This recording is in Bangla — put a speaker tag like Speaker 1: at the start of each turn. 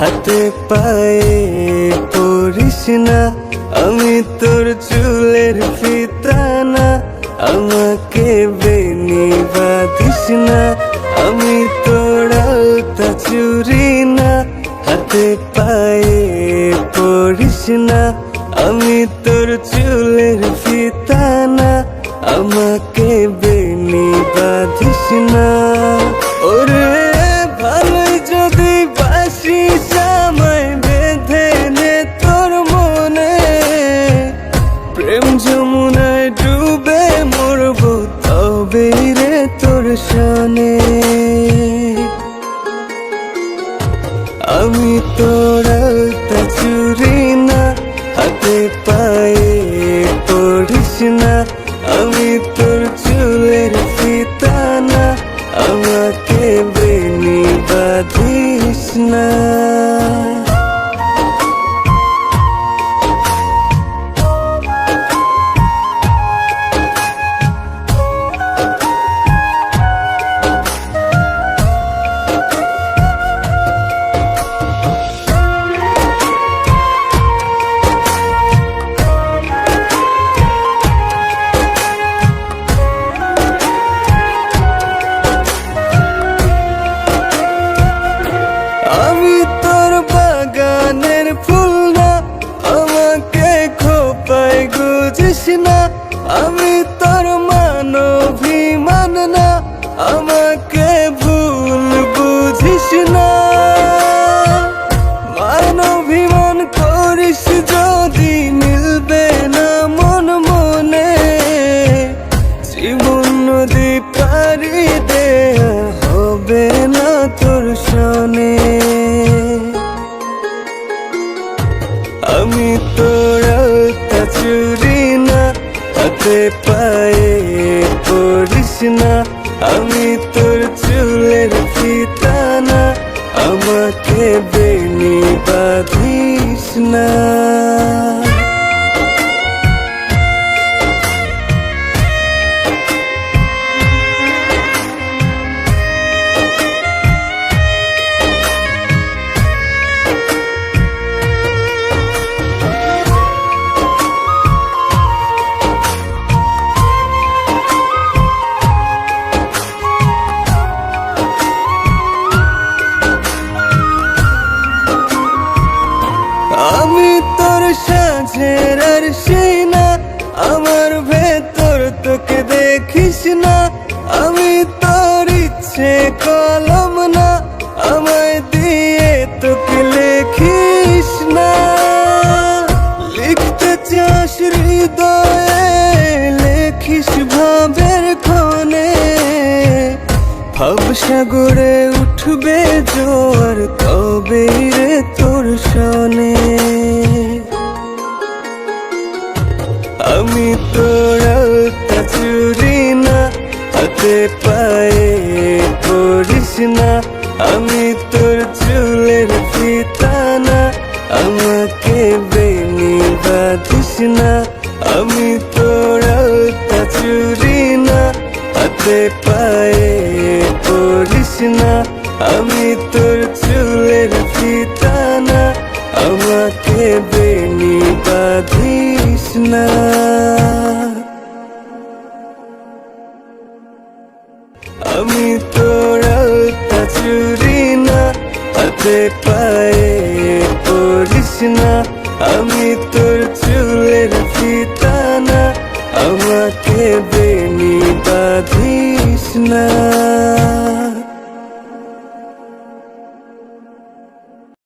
Speaker 1: হাতে পায়ে পড়িস না, আমি তোর চুলের ফিতা না। আমাকে বেনি বাঁধিস না, আমি তোর আলতা চুরি না। হাতে পায়ে পড়িস না, আমি তোর চুলের ফিতা না। আমাকে বেনি বাঁধিস না। ওরে ভালোই যদি বাসিস আমায় বেঁধে নে তোর মনে। প্রেম যমুনায় ডুবে মরবো তবে রে তোর সনে। আমি তোর আলতা চুরি না, হাতে পায়ে পড়িস না। আমি তোর চুলের ফিতা না, আমাকে বেনি বাঁধিস না। আমি তোর বাগানের ফুল না, আমাকে খোপায় গুজিস না। আমি তোর মানভিমান না, আমাকে ভুল বুঝিস না। মানভিমান করিস যদি মিলবে না মন মনে। জীবন নদী পারি দেয়া হবে না তোর সনে। আমি তোর আলতা চুরি না, হাতে পায়ে পড়িস না। আমি তোর চুলের ফিতা না, আমাকে বেনি বাঁধিস না। আমি তোর সাজের আর সিনা, আমার ভেতর তোকে দেখিস না। আমি তোর ইচ্ছে কলম না, আমায় দিয়ে তোকে লেখিস না। লিখতে চাস হৃদয়ে, লেখিস ভাবের ক্ষণে। ভাবসাগরে উঠবে জোয়ার তবে রে তোর সনে। আমি তোর আলতা চুরি না, হাতে পায়ে পড়িস না। আমি তোর চুলের ফিতা না, আমাকে বেনি বাঁধিস না। আমি তোর আলতা চুরি না, হাতে পায়ে পড়িস না। আমি তোর চুলের ফিতা না, আমাকে বেনি বাঁধিস না। আমি তোর আলতা চুরি না, হাতে পায়ে পড়িস না। আমি তোর